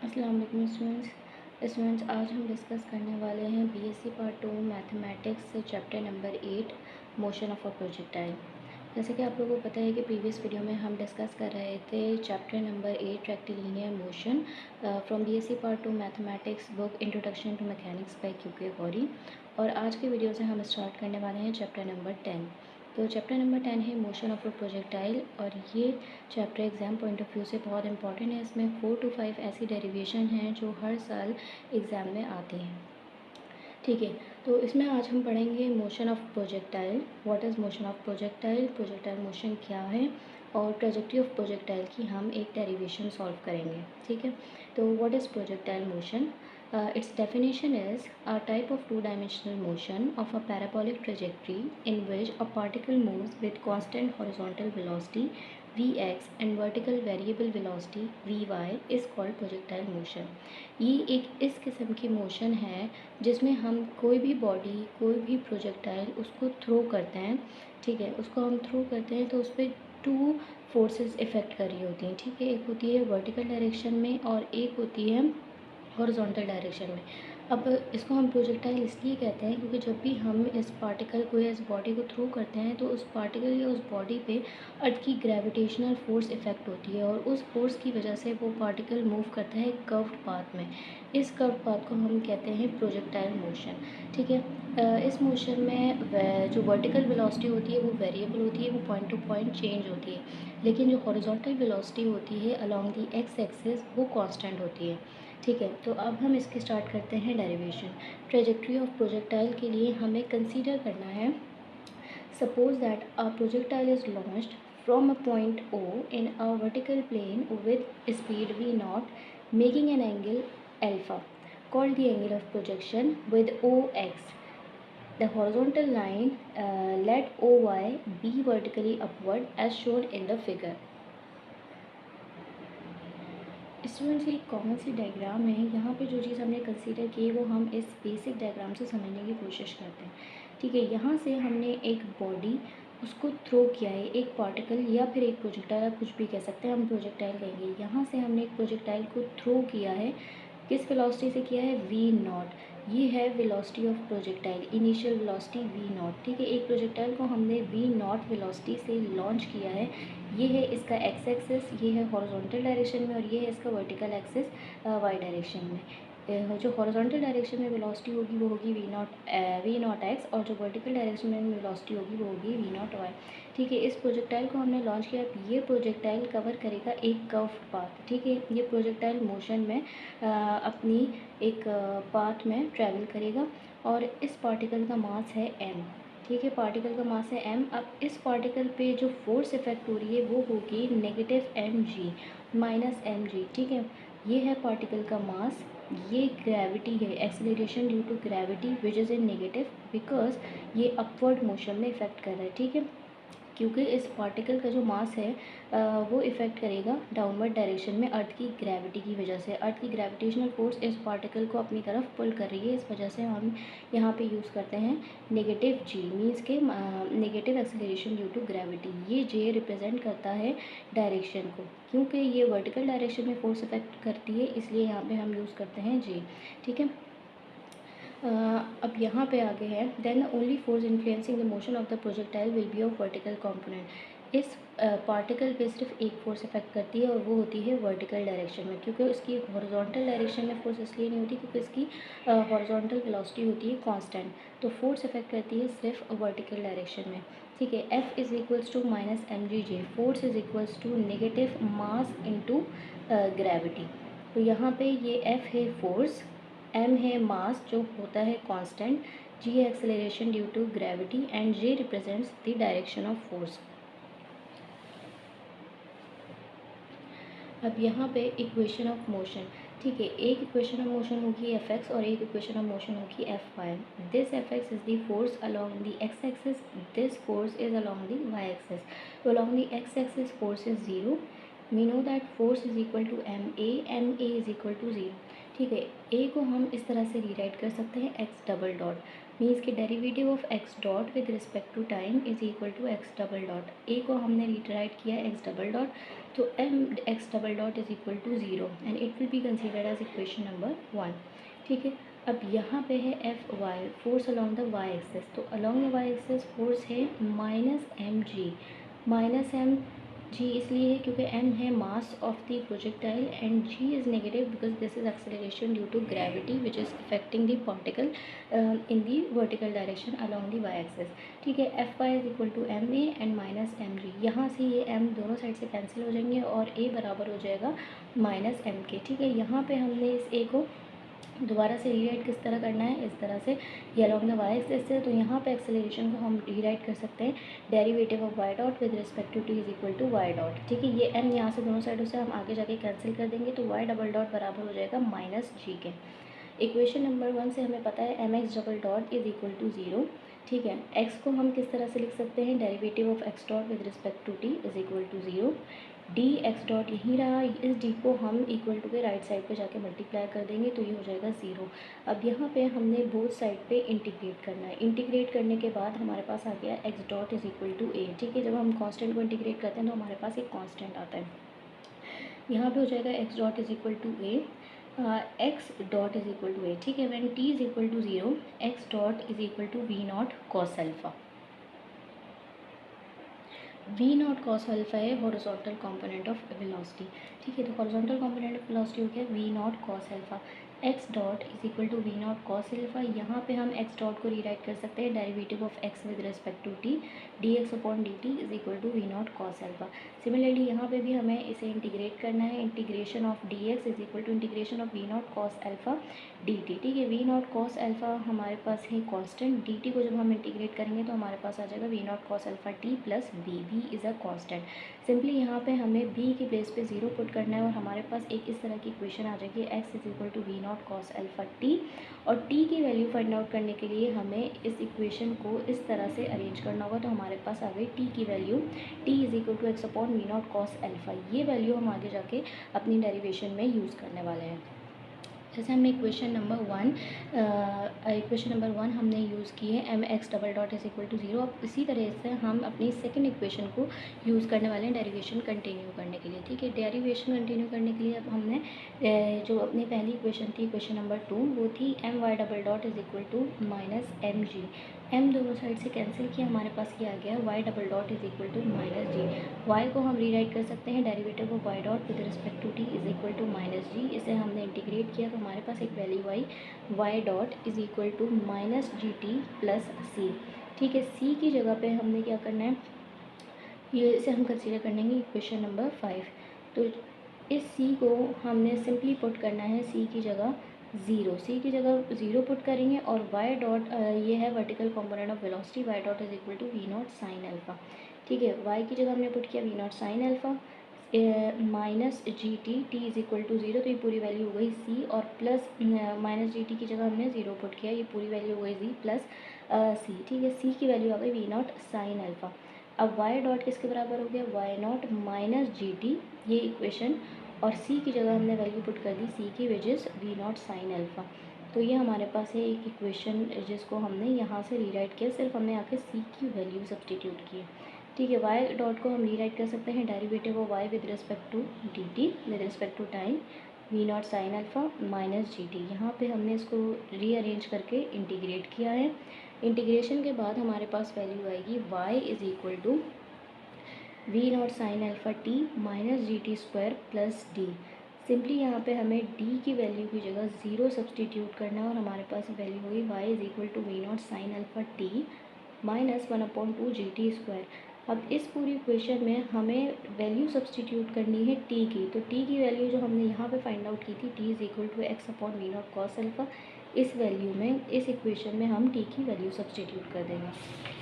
अस्सलाम वालेकुम स्टूडेंट्स। आज हम डिस्कस करने वाले हैं BSc part 2 mathematics chapter number 8 motion of a projectile. जैसे कि आप लोगों को पता है कि प्रीवियस वीडियो में हम डिस्कस कर रहे थे chapter number 8 rectilinear motion from BSc part 2 mathematics book introduction to mechanics by Q K Ghori. और आज के वीडियो से हम स्टार्ट करने वाले हैं चैप्टर नंबर 10। तो चैप्टर नंबर 10 है मोशन ऑफ अ प्रोजेक्टाइल, और ये chapter exam point of view से बहुत इंपॉर्टेंट है। इसमें 4 to 5 ऐसी डेरिवेशन हैं जो हर साल एग्ज़ाम में आती हैं। ठीक है, तो इसमें आज हम पढ़ेंगे motion of projectile. What is motion of projectile, projectile motion क्या है, और ट्रेजेक्ट्री ऑफ प्रोजेक्टाइल की हम एक डेरिवेशन सॉल्व करेंगे। ठीक है, तो what is projectile motion? Its definition is a type of two-dimensional motion of a parabolic trajectory in which a particle moves with constant horizontal velocity Vx and vertical variable velocity Vy is called projectile motion। ये एक इस किस्म की motion है जिसमें हम कोई भी बॉडी, कोई भी प्रोजेक्टाइल उसको थ्रो करते हैं। ठीक है, उसको हम थ्रो करते हैं तो उस पर टू फोर्सेस इफ़ेक्ट कर रही होती हैं। ठीक है, एक होती है वर्टिकल डायरेक्शन में और एक होती है हॉरिजॉन्टल डायरेक्शन में। अब इसको हम प्रोजेक्टाइल इसलिए कहते हैं क्योंकि जब भी हम इस पार्टिकल को या इस बॉडी को थ्रो करते हैं तो उस पार्टिकल या उस बॉडी पे अर्थ की ग्रेविटेशनल फोर्स इफ़ेक्ट होती है, और उस फोर्स की वजह से वो पार्टिकल मूव करता है कर्व्ड पाथ में। इस कर्व्ड पाथ को हम कहते हैं प्रोजेक्टाइल मोशन। ठीक है, इस मोशन में जो वर्टिकल वेलोसिटी होती है वो वेरिएबल होती है, वो पॉइंट टू पॉइंट चेंज होती है, लेकिन जो हॉरिजॉन्टल वेलोसिटी होती है अलोंग दी एक्स एक्सिस वो कांस्टेंट होती है। ठीक है, तो अब हम इसके स्टार्ट करते हैं डेरिवेशन। ट्रेजेक्ट्री ऑफ प्रोजेक्टाइल के लिए हमें कंसीडर करना है, suppose that a projectile is launched from a point O in a vertical plane with speed v not making an angle alpha called the angle of projection with OX. The horizontal line let OY be vertically upward as shown in the figure. Students, ये कौन C diagram है? यहाँ पे जो चीज़ हमने consider की है वो हम इस बेसिक डायग्राम से समझने की कोशिश करते हैं। ठीक है, यहाँ से हमने एक बॉडी उसको थ्रो किया है, एक पार्टिकल या फिर एक प्रोजेक्टाइल, आप कुछ भी कह सकते हैं, हम प्रोजेक्टाइल कहेंगे। यहाँ से हमने एक प्रोजेक्टाइल को थ्रो किया है, किस वेलोसिटी से किया है? v not. ये है velocity of projectile, initial velocity v not. ठीक है, एक प्रोजेक्टाइल को हमने v नॉट वेलोसिटी से लॉन्च किया है। ये है इसका एक्स एक्सिस, ये है हॉरिजॉन्टल डायरेक्शन में, और ये है इसका वर्टिकल एक्सिस वाई डायरेक्शन में। जो हॉरिजॉन्टल डायरेक्शन में वेलोसिटी होगी वो होगी वी नॉट एक्स, और जो वर्टिकल डायरेक्शन में वेलोसिटी होगी वो होगी वी नॉट वाई। ठीक है, इस प्रोजेक्टाइल को हमने लॉन्च किया। ये प्रोजेक्टाइल कवर करेगा एक कर्व्ड पाथ। ठीक है, ये प्रोजेक्टाइल मोशन में अपनी एक पाथ में ट्रैवल करेगा, और इस पार्टिकल का मास है m। ठीक है, पार्टिकल का मास है m। अब इस पार्टिकल पे जो फोर्स इफेक्ट हो रही है वो होगी नेगेटिव mg माइनस mg। ठीक है, ये है पार्टिकल का मास, ये ग्रेविटी है, acceleration due to gravity which is in negative because ये अपवर्ड मोशन में इफेक्ट कर रहा है। ठीक है, क्योंकि इस पार्टिकल का जो मास है वो इफ़ेक्ट करेगा डाउनवर्ड डायरेक्शन में अर्थ की ग्रेविटी की वजह से। अर्थ की ग्रेविटेशनल फोर्स इस पार्टिकल को अपनी तरफ पुल कर रही है, इस वजह से हम यहाँ पे यूज़ करते हैं नेगेटिव जी, मीन्स के negative acceleration due to gravity. ये जे रिप्रेजेंट करता है डायरेक्शन को, क्योंकि ये वर्टिकल डायरेक्शन में फोर्स इफेक्ट करती है, इसलिए यहाँ पर हम यूज़ करते हैं जे। ठीक है, अब यहाँ पे आगे है, then only force influencing the motion of the projectile will be of vertical component. इस पार्टिकल पे सिर्फ एक फोर्स इफेक्ट करती है और वो होती है वर्टिकल डायरेक्शन में, क्योंकि उसकी हॉरिजॉन्टल डायरेक्शन में फोर्स इसलिए नहीं होती क्योंकि इसकी हॉरिजॉन्टल वेलोसिटी होती है कांस्टेंट, तो फोर्स इफेक्ट करती है सिर्फ वर्टिकल डायरेक्शन में। ठीक है, F is equals to minus M G J, force is equals to negative mass into gravity. तो यहाँ पे ये F है फोर्स, m है मास जो होता है कांस्टेंट, g है acceleration due to gravity, and j represents the direction of force. अब यहाँ पे इक्वेशन ऑफ मोशन। ठीक है, एक इक्वेशन ऑफ मोशन होगी एफ एक्स और एक इक्वेशन ऑफ मोशन होगी F Y. This F X is the force along the X axis, this force is along the Y axis. तो along the X axis force is 0। We know that force is equal to M A is equal to 0। ठीक है। ए को हम इस तरह से rewrite कर सकते हैं एक्स डबल डॉट, मीन्स कि derivative of X dot with respect to time is equal to X double dot. A को हमने रीराइट किया एक्स डबल डॉट, तो M X double dot is equal to zero and it will be considered as equation number 1। ठीक है। अब यहाँ पे है F Y, force along the Y axes, तो along the Y axes force है minus M G. Minus M G इसलिए है क्योंकि m है mass of the projectile and g is negative because this is acceleration due to gravity which is affecting the particle in the vertical direction along the Y axis. ठीक है। F Y is equal to M A and minus M G, यहाँ से ये m दोनों side से cancel हो जाएंगे और a बराबर हो जाएगा माइनस एम के। ठीक है। यहाँ पे हमने इस a को दोबारा से रीराइट किस तरह करना है, इस तरह से ये अलॉन्ग द वाई एक्सिस से, तो यहाँ पे एक्सेलरेशन को हम रीराइट कर सकते हैं derivative of Y dot with respect to T is equal to Y dot. ठीक है। ये एम यहाँ से दोनों साइडों से हम आगे जाके कैंसिल कर देंगे, तो वाई डबल डॉट बराबर हो जाएगा माइनस जी के। इक्वेशन नंबर 1 से हमें पता है M X double dot is equal to zero. ठीक है। एक्स को हम किस तरह से लिख सकते हैं, derivative of X dot with respect to T is equal to zero. D X dot यहीं रहा, इस डी को हम इक्वल टू के राइट साइड पे जाके मल्टीप्लाई कर देंगे तो ये हो जाएगा ज़ीरो। अब यहाँ पे हमने बोथ साइड पे इंटीग्रेट करना है। इंटीग्रेट करने के बाद हमारे पास आ गया X dot is equal to A. ठीक है। जब हम कांस्टेंट को इंटीग्रेट करते हैं तो हमारे पास एक कांस्टेंट आता है, यहाँ पे हो जाएगा X dot is equal to A, X dot is equal to A. ठीक है। When T is equal to zero X dot is equal to V not cos alpha. V not cos alpha है horizontal component of velocity. ठीक है। तो horizontal component of velocity हो गया V not cos alpha. X dot is equal to V not cos alpha. यहाँ पे हम x dot को रीराइट कर सकते हैं derivative of X with respect to T, D X upon D T is equal to V not cos alpha. Similarly यहाँ पे भी हमें इसे इंटीग्रेट करना है, integration of D X is equal to integration of V not cos alpha D T. ठीक है। We not cos alpha हमारे पास है कॉन्स्टेंट, डी टी को जब हम इंटीग्रेट करेंगे तो हमारे पास आ जाएगा V not cos alpha T plus B, B is a constant. Simply यहाँ पे हमें बी की प्लेस पे ज़ीरो पुट करना है और हमारे पास एक इस तरह की इक्वेशन आ जाएगी X is equal to V not cos alpha T. और टी की वैल्यू फाइंड आउट करने के लिए हमें इस इक्वेशन को इस तरह से अरेंज करना होगा, तो हमारे पास आ गई टी की value, T is equal to X upon V not cos alpha. ये वैल्यू हम आगे जाके अपनी डेरिवेशन में यूज़ करने वाले हैं। जैसे हमने इक्वेशन नंबर वन हमने यूज़ की है M X double dot is equal to zero. अब इसी तरह से हम अपनी सेकंड इक्वेशन को यूज़ करने वाले हैं डेरिवेशन कंटिन्यू करने के लिए। ठीक है। डेरिवेशन कंटिन्यू करने के लिए अब हमने जो अपनी पहली इक्वेशन थी इक्वेशन नंबर 2 वो थी M Y double dot is equal to minus M G. M दोनों साइड से कैंसिल किया, हमारे पास ये आ गया Y double dot is equal to minus G. Y को हम रीराइट कर सकते हैं derivative of Y dot with respect to T is equal to minus G. इसे हमने इंटीग्रेट किया तो हमारे पास एक वैल्यू आई Y dot is equal to minus G T plus सी। ठीक है। सी की जगह पे हमने क्या करना है, ये इसे हम कंसीडर कर लेंगे इक्वेशन नंबर 5। तो इस सी को हमने सिंपली पुट करना है सी की जगह ज़ीरो, सी की जगह ज़ीरो पुट करेंगे और वाई डॉट ये है vertical component of velocity, Y dot is equal to V nought sine alpha. ठीक है। वाई की जगह हमने पुट किया V nought sine alpha minus G T, T is equal to zero, तो ये पूरी वैल्यू हो गई सी और प्लस माइनस जी टी की जगह हमने ज़ीरो पुट किया, ये पूरी वैल्यू हो गई जी प्लस सी। ठीक है। सी की वैल्यू आ गई वी नॉट साइन अल्फा। अब वाई डॉट किसके बराबर हो गया, Y nought minus G T, ये इक्वेशन, और सी की जगह हमने वैल्यू पुट कर दी सी की which is V nought sine alpha. तो ये हमारे पास है एक इक्वेशन जिसको हमने यहाँ से रीराइट किया, सिर्फ हमने आके सी की वैल्यू सब्सटीट्यूट की है। ठीक है। वाई डॉट को हम रीराइट कर सकते हैं derivative of Y with respect to D T with respect to time V nought sine alpha minus G T. यहाँ पे हमने इसको रीअरेंज करके इंटीग्रेट किया है। इंटीग्रेशन के बाद हमारे पास वैल्यू आएगी y is equal to V nought sine alpha T minus G T square plus D. Simply यहाँ पे हमें d की वैल्यू की जगह ज़ीरो सब्सटीट्यूट करना है और हमारे पास वैल्यू हुई y is equal to V nought sine alpha T minus 1/2 G T square. अब इस पूरी इक्वेशन में हमें वैल्यू सब्सटीट्यूट करनी है t की, तो t की वैल्यू जो हमने यहाँ पे फाइंड आउट की थी t is equal to X upon V not cos alpha, इस वैल्यू में इस इक्वेशन में हम t की वैल्यू सब्सटीट्यूट कर देंगे।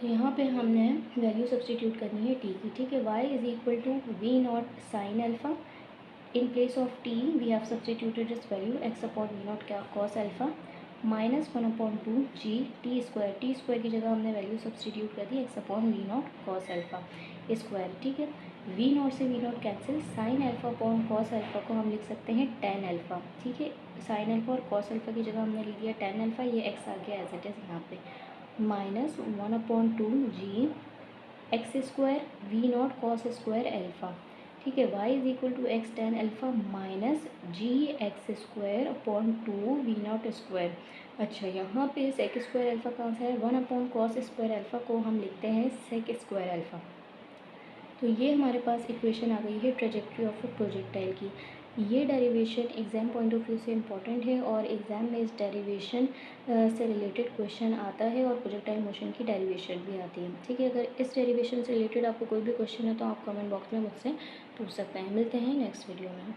तो यहाँ पे हमने वैल्यू सब्सटीट्यूट करनी है t की। ठीक है। y is equal to V nought sine alpha, in place of t we have substituted its value x upon v naught cos alpha -1/2 T square की जगह हमने वैल्यू सब्सटीट्यूट कर दी x/v0 cos अल्फ़ा स्क्वायर। ठीक है, v0 से v0 cancel, sin alpha upon cos alpha को हम लिख सकते हैं tan अल्फ़ा। ठीक है, sin अल्फ़ा और cos अल्फ़ा की जगह हमने लिख दिया tan अल्फ़ा, ये x आ गया एज इट इज़ यहाँ पे, -1/2 x square v0 cos square alpha. ठीक है, y is equal to x tan alpha minus G X square upon 2 v0 square. अच्छा, यहाँ पे सेक स्क्वायर अल्फ़ा कहाँ से है, 1/cos स्क्वायर अल्फ़ा को हम लिखते हैं सेक स्क्वायर अल्फ़ा। तो ये हमारे पास इक्वेशन आ गई है ट्रेजेक्ट्री ऑफ अ प्रोजेक्टाइल की। ये derivation exam point of view से इम्पॉर्टेंट है और एग्ज़ाम में इस डेरिवेशन से रिलेटेड क्वेश्चन आता है और प्रोजेक्टाइल मोशन की डेरिवेशन भी आती है। ठीक है, अगर इस डेरिवेशन से रिलेटेड आपको कोई भी क्वेश्चन है तो आप कमेंट बॉक्स में मुझसे पूछ सकते हैं। मिलते हैं नेक्स्ट वीडियो में।